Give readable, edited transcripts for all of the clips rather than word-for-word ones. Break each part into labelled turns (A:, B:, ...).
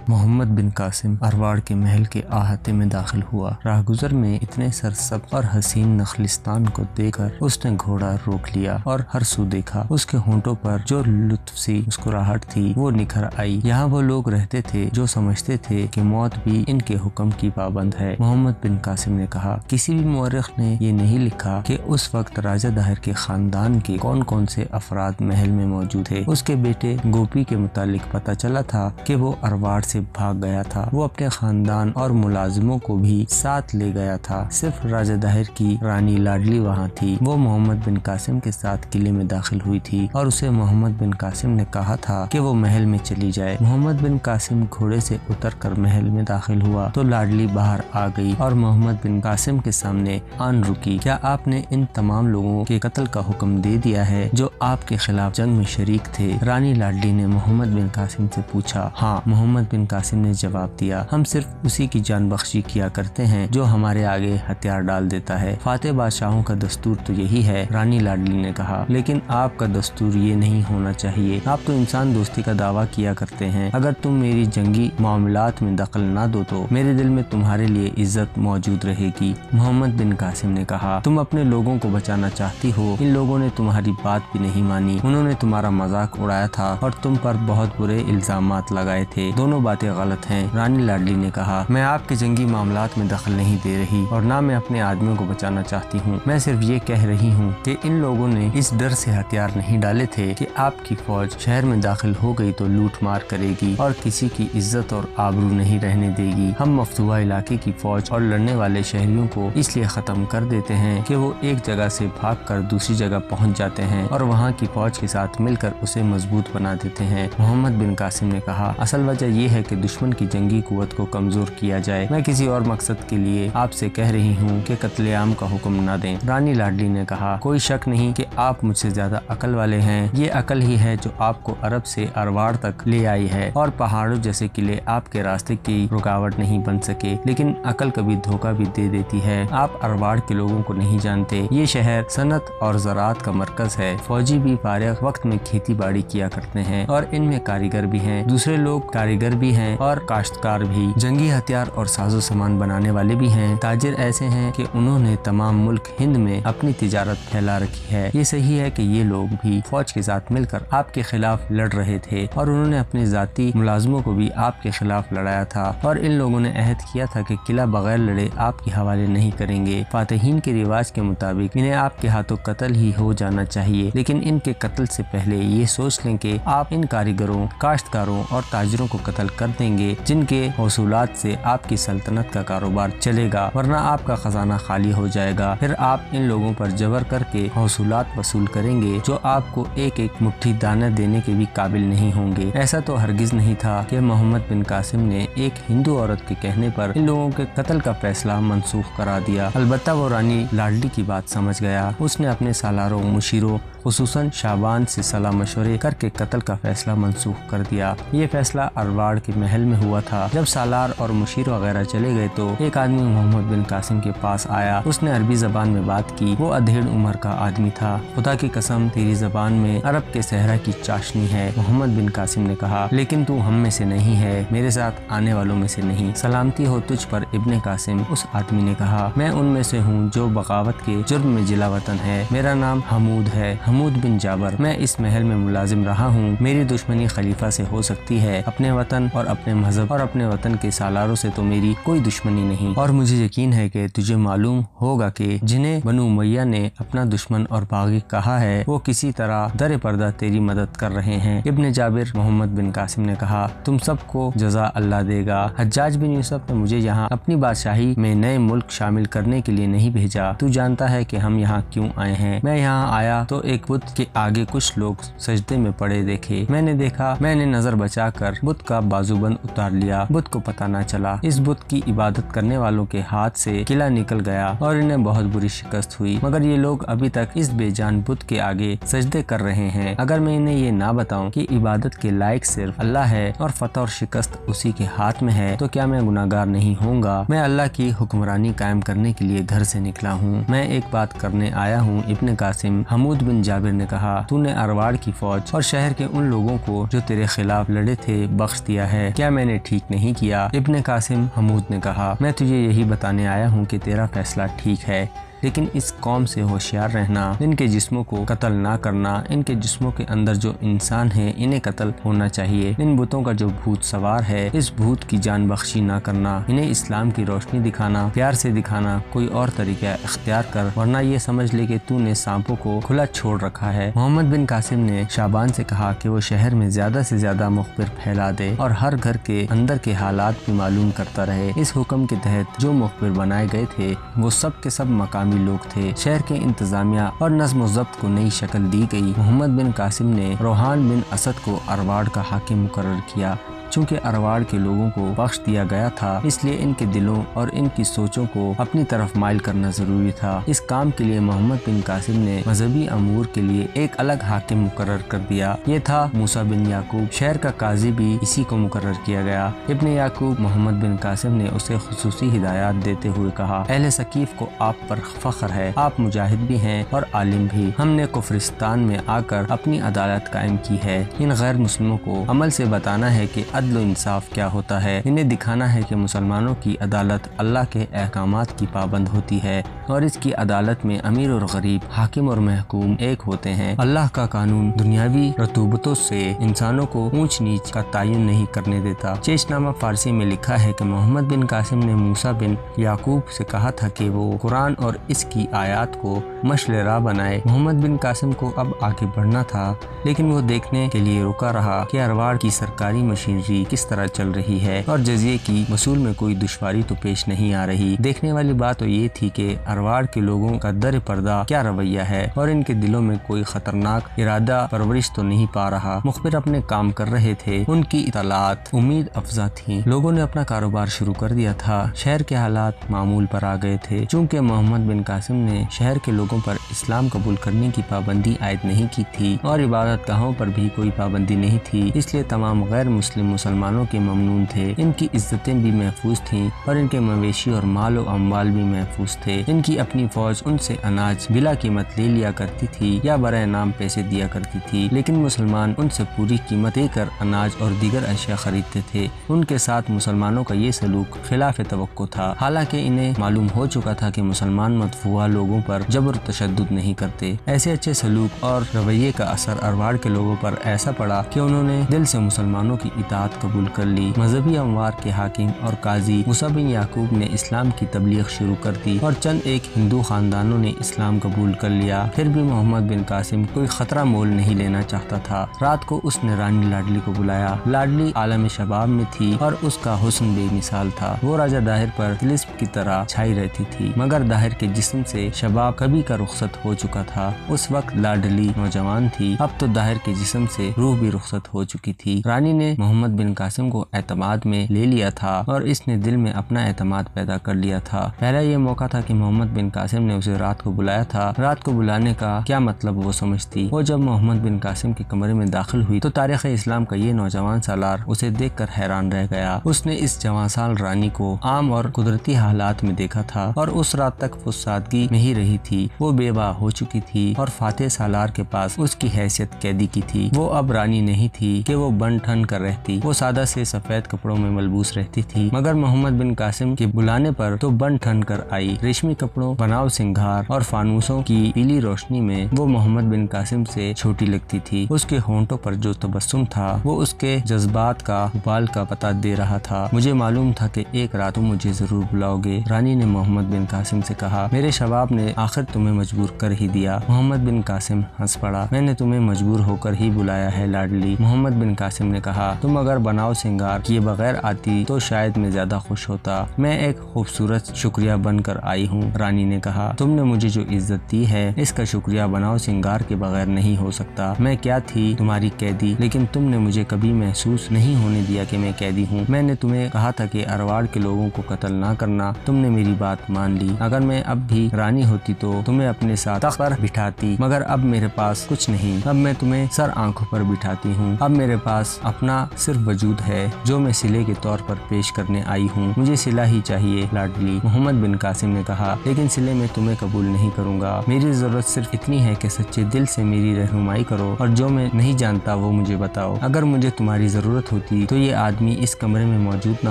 A: محمد بن قاسم ارواڑ کے محل کے احاطے میں داخل ہوا۔ راہگزر میں اتنے سرسبز اور حسین نخلستان کو دیکھ کر اس نے گھوڑا روک لیا اور ہر سو دیکھا۔ اس کے ہونٹوں پر جو لطف سی مسکراہٹ تھی وہ نکھر آئی۔ یہاں وہ لوگ رہتے تھے جو سمجھتے تھے کہ موت بھی ان کے حکم کی پابند ہے۔ محمد بن قاسم نے کہا، کسی بھی مورخ نے یہ نہیں لکھا کہ اس وقت راجہ داہر کے خاندان کے کون کون سے افراد محل میں موجود تھے۔ اس کے بیٹے گوپی کے متعلق پتہ چلا تھا کہ وہ ارواڑ سے بھاگ گیا تھا۔ وہ اپنے خاندان اور ملازموں کو بھی ساتھ لے گیا تھا۔ صرف راجہ داہر کی رانی لاڈلی وہاں تھی۔ وہ محمد بن قاسم کے ساتھ قلعے میں داخل ہوئی تھی اور اسے محمد بن قاسم نے کہا تھا کہ وہ محل میں چلی جائے۔ محمد بن قاسم گھوڑے سے اتر کر محل میں داخل ہوا تو لاڈلی باہر آ گئی اور محمد بن قاسم کے سامنے آن رکی۔ کیا آپ نے ان تمام لوگوں کے قتل کا حکم دے دیا ہے جو آپ کے خلاف جنگ میں شریک تھے؟ رانی لاڈلی نے محمد بن قاسم سے پوچھا۔ ہاں، محمد بن قاسم نے جواب دیا، ہم صرف اسی کی جان بخشی کیا کرتے ہیں جو ہمارے آگے ہتھیار ڈال دیتا ہے۔ فاتح بادشاہوں کا دستور تو یہی ہے، رانی لاڈلی نے کہا، لیکن آپ کا دستور یہ نہیں ہونا چاہیے۔ آپ تو انسان دوستی کا دعویٰ کیا کرتے ہیں۔ اگر تم میری جنگی معاملات میں دخل نہ دو تو میرے دل میں تمہارے لیے عزت موجود رہے گی۔ محمد بن قاسم نے کہا، تم اپنے لوگوں کو بچانا چاہتی ہو، ان لوگوں نے تمہاری بات بھی نہیں مانی۔ انہوں نے تمہارا مذاق اڑایا تھا اور تم پر بہت برے الزامات لگائے تھے۔ دونوں باتیں غلط ہیں۔ رانی لاڈلی نے کہا، میں آپ کے جنگی معاملات میں دخل نہیں دے رہی اور نہ میں اپنے آدمیوں کو بچانا چاہتی ہوں۔ میں صرف یہ کہہ رہی ہوں کہ ان لوگوں نے اس ڈر سے ہتھیار نہیں ڈالے تھے کہ آپ کی فوج شہر میں داخل ہو گئی تو لوٹ مار کرے گی اور کسی کی عزت اور آبرو نہیں رہنے دے گی۔ ہم مفتوحہ علاقے کی فوج اور لڑنے والے شہریوں کو اس لیے ختم کر دیتے ہیں کہ وہ ایک جگہ سے بھاگ کر دوسری جگہ پہنچ جاتے ہیں اور وہاں کی فوج کے ساتھ مل کر اسے مضبوط بنا دیتے ہیں۔ محمد بن قاسم نے کہا، اصل وجہ یہ ہے کہ دشمن کی جنگی قوت کو کمزور کیا جائے۔ میں کسی اور مقصد کے لیے آپ سے کہہ رہی ہوں کہ قتل عام کا حکم نہ دیں۔ رانی لاڈلی نے کہا، کوئی شک نہیں کہ آپ مجھ سے زیادہ عقل والے ہیں۔ یہ عقل ہی ہے جو آپ کو عرب سے ارواڑ تک لے آئی ہے اور پہاڑوں جیسے قلعے آپ کے راستے کی رکاوٹ نہیں بن سکے، لیکن عقل کبھی دھوکہ بھی دے دیتی ہے۔ آپ ارواڑ کے لوگوں کو نہیں جانتے۔ یہ شہر صنعت اور زراعت کا مرکز ہے۔ فوجی بھی فارغ وقت میں کھیتی باڑی کیا کرتے ہیں اور ان میں کاریگر بھی ہیں۔ دوسرے لوگ کاریگر بھی ہیں اور کاشتکار بھی۔ جنگی ہتھیار اور ساز و سامان بنانے والے بھی ہیں۔ تاجر ایسے ہیں کہ انہوں نے تمام ملک ہند میں اپنی تجارت پھیلا رکھی ہے۔ یہ صحیح ہے کہ یہ لوگ بھی فوج کے ساتھ مل کر آپ کے خلاف لڑ رہے تھے اور انہوں نے اپنے ذاتی ملازموں کو بھی آپ کے خلاف لڑایا تھا اور ان لوگوں نے عہد کیا تھا کہ قلعہ بغیر لڑے آپ کے حوالے نہیں کریں گے۔ فاتحین کے رواج کے مطابق انہیں آپ کے ہاتھوں قتل ہی ہو جانا چاہیے، لیکن ان کے قتل سے پہلے یہ سوچ لیں کہ آپ ان کاریگروں، کاشتکاروں اور تاجروں کو قتل کر دیں گے جن کے حصولات سے آپ کی سلطنت کا کاروبار چلے گا، ورنہ آپ کا خزانہ خالی ہو جائے گا۔ پھر آپ ان لوگوں پر جبر کر کے حصولات وصول کریں گے جو آپ کو ایک ایک مٹھی دانہ دینے کے بھی قابل نہیں ہوں گے۔ ایسا تو ہرگز نہیں تھا کہ محمد بن قاسم نے ایک ہندو عورت کے کہنے پر ان لوگوں کے قتل کا فیصلہ منسوخ کرا دیا۔ البتہ وہ رانی لاڈلی کی بات سمجھ گیا۔ اس نے اپنے سالاروں، مشیروں، خصوصاً شعبان سے صلاح مشورے کر کے قتل کا فیصلہ منسوخ کر دیا۔ یہ فیصلہ ارواڑ کے محل میں ہوا تھا۔ جب سالار اور مشیر وغیرہ چلے گئے تو ایک آدمی محمد بن قاسم کے پاس آیا۔ اس نے عربی زبان میں بات کی۔ وہ ادھیڑ عمر کا آدمی تھا۔ خدا کی قسم، تیری زبان میں عرب کے صحرا کی چاشنی ہے۔ محمد بن قاسم نے کہا، لیکن تو ہم میں سے نہیں ہے، میرے ساتھ آنے والوں میں سے نہیں۔ سلامتی ہو تجھ پر ابن قاسم۔ اس آدمی نے کہا، میں ان میں سے ہوں جو بغاوت کے جرم میں جلا وطن ہے۔ میرا نام حمود ہے، حمود بن جابر۔ میں اس محل میں ملازم رہا ہوں۔ میری دشمنی خلیفہ سے ہو سکتی ہے، اپنے وطن اور اپنے مذہب اور اپنے وطن کے سالاروں سے تو میری کوئی دشمنی نہیں، اور مجھے یقین ہے کہ تجھے معلوم ہوگا کہ جنہیں بنو امیہ نے اپنا دشمن اور باغی کہا ہے وہ کسی طرح در پردہ تیری مدد کر رہے ہیں۔ ابن جابر، محمد بن قاسم نے کہا، تم سب کو جزا اللہ دے گا۔ حجاج بن یوسف نے مجھے یہاں اپنی بادشاہی میں نئے ملک شامل کرنے کے لیے نہیں بھیجا۔ تو جانتا ہے کہ ہم یہاں کیوں آئے ہیں۔ میں یہاں آیا تو ایک بت کے آگے کچھ لوگ سجدے میں پڑے دیکھے۔ میں نے دیکھا، میں نے نظر بچا کر بت کا بازو بند اتار لیا۔ بت کو پتہ نہ چلا۔ اس بت کی عبادت کرنے والوں کے ہاتھ سے قلعہ نکل گیا اور انہیں بہت بری شکست ہوئی، مگر یہ لوگ ابھی تک اس بے جان بت کے آگے سجدے کر رہے ہیں۔ اگر میں انہیں یہ نہ بتاؤں کہ عبادت کے لائق صرف اللہ ہے اور فتح اور شکست اسی کے ہاتھ میں ہے تو کیا میں گناہگار نہیں ہوں گا؟ میں اللہ کی حکمرانی قائم کرنے کے لیے گھر سے نکلا ہوں۔ میں ایک بات کرنے آیا ہوں ابن قاسم۔ حمود بن جابر نے کہا تو نے ارواڑ کی فوج اور شہر کے ان لوگوں کو جو تیرے خلاف لڑے تھے بخش دیا ہے، کیا میں نے ٹھیک نہیں کیا؟ ابن قاسم حمود نے کہا میں تجھے یہی بتانے آیا ہوں کہ تیرا فیصلہ ٹھیک ہے، لیکن اس قوم سے ہوشیار رہنا، ان کے جسموں کو قتل نہ کرنا، ان کے جسموں کے اندر جو انسان ہیں انہیں قتل ہونا چاہیے، ان بتوں کا جو بھوت سوار ہے اس بھوت کی جان بخشی نہ کرنا، انہیں اسلام کی روشنی دکھانا، پیار سے دکھانا، کوئی اور طریقہ اختیار کر ورنہ یہ سمجھ لے کہ تو نے سانپوں کو کھلا چھوڑ رکھا ہے۔ محمد بن قاسم نے شعبان سے کہا کہ وہ شہر میں زیادہ سے زیادہ مخبر پھیلا دے اور ہر گھر کے اندر کے حالات بھی معلوم کرتا رہے۔ اس حکم کے تحت جو مخبر بنائے گئے تھے وہ سب کے سب مقامی لوگ تھے۔ شہر کے انتظامیہ اور نظم و ضبط کو نئی شکل دی گئی۔ محمد بن قاسم نے روحان بن اسد کو ارواڑ کا حاکم مقرر کیا۔ چونکہ ارواڑ کے لوگوں کو بخش دیا گیا تھا اس لیے ان کے دلوں اور ان کی سوچوں کو اپنی طرف مائل کرنا ضروری تھا۔ اس کام کے لیے محمد بن قاسم نے مذہبی امور کے لیے ایک الگ حاکم مقرر کر دیا، یہ تھا موسیٰ بن یعقوب۔ شہر کا قاضی بھی اسی کو مقرر کیا گیا۔ ابن یعقوب محمد بن قاسم نے اسے خصوصی ہدایات دیتے ہوئے کہا اہل ثقیف کو آپ پر فخر ہے، آپ مجاہد بھی ہیں اور عالم بھی، ہم نے کفرستان میں آ کر اپنی عدالت قائم کی ہے، ان غیر مسلموں کو عمل سے بتانا ہے کہ عدل و انصاف کیا ہوتا ہے، انہیں دکھانا ہے کہ مسلمانوں کی عدالت اللہ کے احکامات کی پابند ہوتی ہے اور اس کی عدالت میں امیر اور غریب، حاکم اور محکوم ایک ہوتے ہیں۔ اللہ کا قانون دنیاوی رطوبتوں سے انسانوں کو اونچ نیچ کا تعین نہیں کرنے دیتا۔ چیشنامہ فارسی میں لکھا ہے کہ محمد بن قاسم نے موسیٰ بن یعقوب سے کہا تھا کہ وہ قرآن اور اس کی آیات کو مشل راہ بنائے۔ محمد بن قاسم کو اب آگے بڑھنا تھا لیکن وہ دیکھنے کے لیے رکا رہا کہ ارواڑ کی سرکاری مشینری کس طرح چل رہی ہے اور جزیے کی وصول میں کوئی دشواری تو پیش نہیں آ رہی۔ دیکھنے والی بات تو یہ تھی کہ ارواڑ کے لوگوں کا در پردہ کیا رویہ ہے اور ان کے دلوں میں کوئی خطرناک ارادہ پرورش تو نہیں پا رہا۔ مخبر اپنے کام کر رہے تھے، ان کی اطلاعات امید افزا تھیں، لوگوں نے اپنا کاروبار شروع کر دیا تھا، شہر کے حالات معمول پر آ گئے تھے۔ چونکہ محمد بن قاسم نے شہر کے لوگوں پر اسلام قبول کرنے کی پابندی عائد نہیں کی تھی اور عبادت گاہوں پر بھی کوئی پابندی نہیں تھی، اس لیے تمام غیر مسلم مسلمانوں کے ممنون تھے، ان کی عزتیں بھی محفوظ تھیں اور ان کے مویشی اور مال و اموال بھی محفوظ تھے۔ ان کی اپنی فوج ان سے اناج بلا قیمت لے لیا کرتی تھی یا برائے نام پیسے دیا کرتی تھی، لیکن مسلمان ان سے پوری قیمت دے کر اناج اور دیگر اشیاء خریدتے تھے۔ ان کے ساتھ مسلمانوں کا یہ سلوک خلاف توقع تھا، حالانکہ انہیں معلوم ہو چکا تھا کہ مسلمان مدفوعہ لوگوں پر جبر و تشدد نہیں کرتے۔ ایسے اچھے سلوک اور رویے کا اثر ارواڑ کے لوگوں پر ایسا پڑا کہ انہوں نے دل سے مسلمانوں کی اطاعت قبول کر لی۔ مذہبی اموار کے حاکم اور قاضی موسیٰ بن یعقوب نے اسلام کی تبلیغ شروع کر دی اور چند ایک ہندو خاندانوں نے اسلام قبول کر لیا۔ پھر بھی محمد بن قاسم کوئی خطرہ مول نہیں لینا چاہتا تھا۔ رات کو اس نے رانی لاڈلی کو بلایا۔ لاڈلی عالم شباب میں تھی اور اس کا حسن بے مثال تھا، وہ راجہ داہر پر طلسم کی طرح چھائی رہتی تھی، مگر داہر کے جسم سے شباب کبھی کا رخصت ہو چکا تھا۔ اس وقت لاڈلی نوجوان تھی، اب تو داہر کے جسم سے روح بھی رخصت ہو چکی تھی۔ رانی نے محمد بن قاسم کو اعتماد میں لے لیا تھا اور اس نے دل میں اپنا اعتماد پیدا کر لیا تھا۔ پہلا یہ موقع تھا کہ محمد بن قاسم نے اسے رات کو بلایا تھا۔ رات کو بلانے کا کیا مطلب وہ سمجھتی۔ وہ جب محمد بن قاسم کے کمرے میں داخل ہوئی تو تاریخ اسلام کا یہ نوجوان سالار اسے دیکھ کر حیران رہ گیا۔ اس نے اس جوان سال رانی کو عام اور قدرتی حالات میں دیکھا تھا اور اس رات تک وہ سادگی میں ہی رہی تھی۔ وہ بیوہ ہو چکی تھی اور فاتح سالار کے پاس اس کی حیثیت قیدی کی تھی۔ وہ اب رانی نہیں تھی کہ وہ بن ٹھن کر رہتی، وہ سادہ سے سفید کپڑوں میں ملبوس رہتی تھی، مگر محمد بن قاسم کے بلانے پر تو بن ٹھن کر آئی۔ ریشمی کپڑوں، بناؤ سنگھار اور فانوسوں کی پیلی روشنی میں وہ محمد بن قاسم سے چھوٹی لگتی تھی۔ اس کے ہونٹوں پر جو تبسم تھا وہ اس کے جذبات کا ابال کا پتہ دے رہا تھا۔ مجھے معلوم تھا کہ ایک رات تم مجھے ضرور بلاؤ گے، رانی نے محمد بن قاسم سے کہا۔ میرے شباب نے آخر تمہیں مجبور کر ہی دیا۔ محمد بن قاسم ہنس پڑا۔ میں نے تمہیں مجبور ہو کر ہی بلایا ہے لاڈلی، محمد بن قاسم نے کہا۔ تم اگر بناؤ سنگار کیے بغیر آتی تو شاید میں زیادہ خوش ہوتا۔ میں ایک خوبصورت شکریہ بن کر آئی ہوں، رانی نے کہا۔ تم نے مجھے جو عزت دی ہے اس کا شکریہ بناؤ سنگار کے بغیر نہیں ہو سکتا۔ میں کیا تھی تمہاری قیدی، لیکن تم نے مجھے کبھی محسوس نہیں ہونے دیا کہ میں قیدی ہوں۔ میں نے تمہیں کہا تھا کہ ارواڑ کے لوگوں کو قتل نہ کرنا، تم نے میری بات مان لی۔ اگر میں اب بھی رانی ہوتی تو تمہیں اپنے ساتھ تخت پر بٹھاتی، مگر اب میرے پاس کچھ نہیں، اب میں تمہیں سر آنکھوں پر بٹھاتی ہوں۔ اب میرے پاس اپنا صرف وجود ہے جو میں صلے کے طور پر پیش کرنے آئی ہوں، مجھے صلہ ہی چاہیے لاڈلی، محمد بن قاسم نے کہا، لیکن صلے میں تمہیں قبول نہیں کروں گا، میری ضرورت صرف اتنی ہے کہ سچے دل سے میری رہنمائی کرو اور جو میں نہیں جانتا وہ مجھے بتاؤ۔ اگر مجھے تمہاری ضرورت ہوتی تو یہ آدمی اس کمرے میں موجود نہ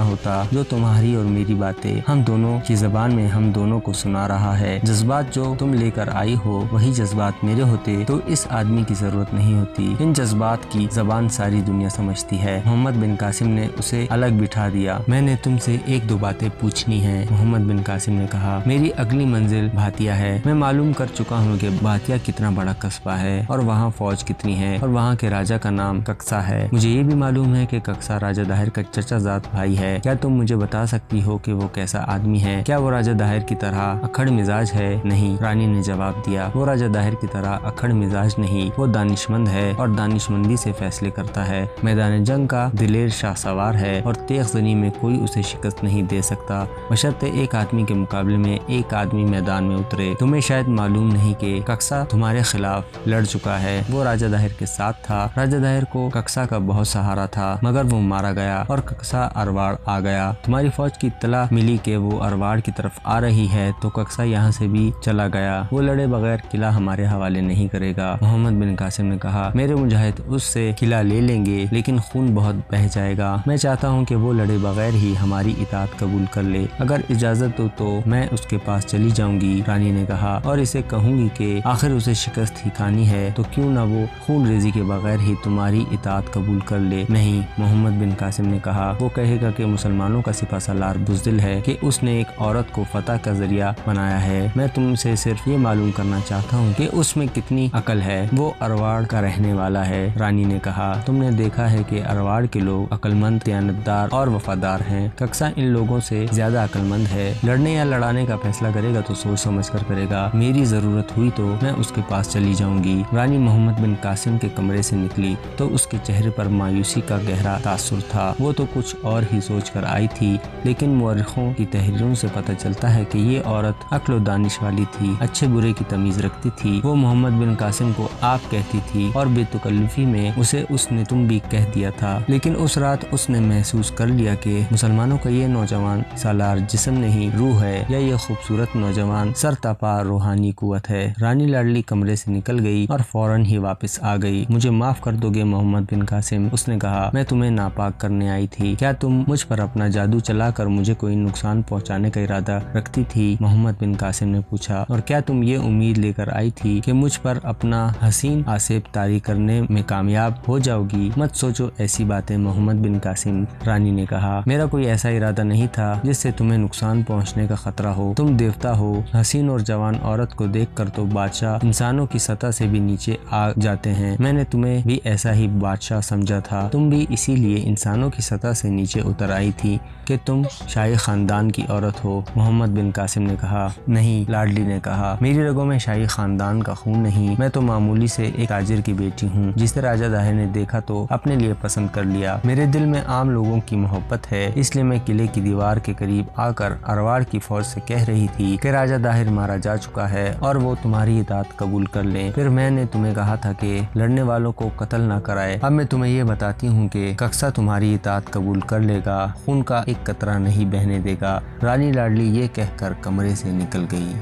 A: ہوتا جو تمہاری اور میری باتیں ہم دونوں کی زبان میں ہم دونوں کو سنا رہا ہے۔ جذبات جو تم لے کر آئی ہو وہی جذبات میرے ہوتے تو اس آدمی کی ضرورت نہیں ہوتی، ان جذبات کی زبان ساری دنیا سمجھتی ہے۔ محمد بن قاسم نے اسے الگ بٹھا دیا۔ میں نے تم سے ایک دو باتیں پوچھنی ہیں، محمد بن قاسم نے کہا۔ میری اگلی منزل بھاتیا ہے، میں معلوم کر چکا ہوں کہ بھاتیا کتنا بڑا قصبہ ہے اور وہاں فوج کتنی ہے اور وہاں کے راجا کا نام ککسا ہے۔ مجھے یہ بھی معلوم ہے کہ ککسا راجا داہر کا چچا زاد بھائی ہے۔ کیا تم مجھے بتا سکتی ہو کہ وہ کیسا آدمی ہے؟ کیا وہ راجا داہر کی طرح اکھڑ مزاج ہے؟ نہیں، رانی نے جواب دیا، وہ راجا داہر کی طرح اکھڑ مزاج نہیں، وہ دانشمند ہے اور دانشمندی سے فیصلے کرتا ہے، میدان جنگ کا دلیر شاہ سوار ہے اور تیغ زنی میں کوئی اسے شکست نہیں دے سکتا بشرطے ایک آدمی کے مقابلے میں ایک آدمی میدان میں اترے۔ تمہیں شاید معلوم نہیں کہ ککسا تمہارے خلاف لڑ چکا ہے، وہ راجا داہر کے ساتھ تھا، راجا داہر کو ککسا کا بہت سہارا تھا مگر وہ مارا گیا اور ککسا ارواڑ آ گیا۔ تمہاری فوج کی اطلاع ملی کہ وہ ارواڑ کی طرف آ رہی ہے تو ککسا یہاں سے بھی چلا گیا، وہ لڑے بغیر قلعہ ہمارے حوالے نہیں کرے گا۔ محمد بن قاسم نے کہا، میرے مجاہد اس سے قلعہ لے لیں گے لیکن خون بہت بہہ جائے گا، میں چاہتا ہوں کہ وہ لڑے بغیر ہی ہماری اطاعت قبول کر لے، اگر اجازت دو تو میں اس کے پاس چلی جاؤں گی، رانی نے کہا، اور اسے کہوں گی کہ آخر اسے شکست ہی کھانی ہے تو کیوں نہ وہ خون ریزی کے بغیر ہی تمہاری اطاعت قبول کر لے۔ نہیں، محمد بن قاسم نے کہا، وہ کہے گا کہ مسلمانوں کا سپہ سالار بزدل ہے کہ اس نے ایک عورت کو فتح کا ذریعہ بنایا ہے، میں تم سے صرف یہ معلوم کرنا چاہتا ہوں کہ اس میں کتنی عقل ہے، وہ ارواڑ کا رہنے والا ہے، رانی نے کہا، تم نے دیکھا ہے کہ ارواڑ کے لوگ عقلمند، دیانتدار اور وفادار ہیں، ککسا ان لوگوں سے زیادہ عقلمند ہے، لڑنے یا لڑانے کا فیصلہ کرے گا تو سوچ سمجھ کر کرے گا، میری ضرورت ہوئی تو میں اس کے پاس چلی جاؤں گی۔ رانی محمد بن قاسم کے کمرے سے نکلی تو اس کے چہرے پر مایوسی کا گہرا تاثر تھا، وہ تو کچھ اور ہی سوچ کر آئی تھی، لیکن مورخوں کی تحریروں سے پتہ چلتا ہے کہ یہ عورت عقل و دانش والی تھی، اچھے برے کی تمیز رکھتی تھی، وہ محمد بن قاسم کو آپ کہتی تھی اور بے تکلفی میں اسے اس نے تم بھی کہہ دیا تھا، لیکن اس رات اس نے محسوس کر لیا کہ مسلمانوں کا یہ نوجوان سالار جسم نہیں روح ہے، یا یہ خوبصورت نوجوان سر تاپا روحانی قوت ہے۔ رانی لاڈلی کمرے سے نکل گئی اور فوراً ہی واپس آ گئی۔ مجھے معاف کر دو گے محمد بن قاسم، اس نے کہا، میں تمہیں ناپاک کرنے آئی تھی، کیا تم مجھ پر اپنا جادو چلا کر مجھے کوئی نقصان پہنچانے کا ارادہ رکھتی تھی؟ محمد بن قاسم نے پوچھا، اور کیا تم یہ امید لے کر آئی تھی کہ مجھ پر اپنا حسین آسیب طاری کرنے میں کامیاب ہو جاؤ گی؟ مت سوچو ایسی باتیں محمد بن قاسم، رانی نے کہا، میرا کوئی ایسا ارادہ نہیں تھا جس سے تمہیں نقصان پہنچنے کا خطرہ ہو، تم دیوتا ہو، حسین اور جوان عورت کو دیکھ کر تو بادشاہ انسانوں کی سطح سے بھی نیچے آ جاتے ہیں، میں نے تمہیں بھی ایسا ہی بادشاہ سمجھا تھا، تم بھی اسی لیے انسانوں کی سطح سے نیچے اتر آئی تھی کہ تم شاہی خاندان کی عورت ہو۔ محمد بن قاسم نے کہا، نہیں، لاڈلی نے کہا، میری رگوں میں شاہی خاندان کا خون نہیں، میں تو معمولی سے ایک تاجر کی بیٹی ہوں جسے راجا داہر نے دیکھا تو اپنے لیے پسند کر لیا، میرے دل میں عام لوگوں کی محبت ہے، اس لیے میں قلعے کی دیوار کے قریب آ کر ارواڑ کی فوج سے کہہ رہی تھی کہ راجا داہر مارا جا چکا ہے اور وہ تمہاری اطاعت قبول کر لیں، پھر میں نے تمہیں کہا تھا کہ لڑنے والوں کو قتل نہ کرائے، اب میں تمہیں یہ بتاتی ہوں کہ ککسا تمہاری اطاعت قبول کر لے گا، خون کا ایک قطرہ نہیں بہنے دے گا۔ رانی لاڈلی یہ کہہ کر کمرے سے نکل گئی۔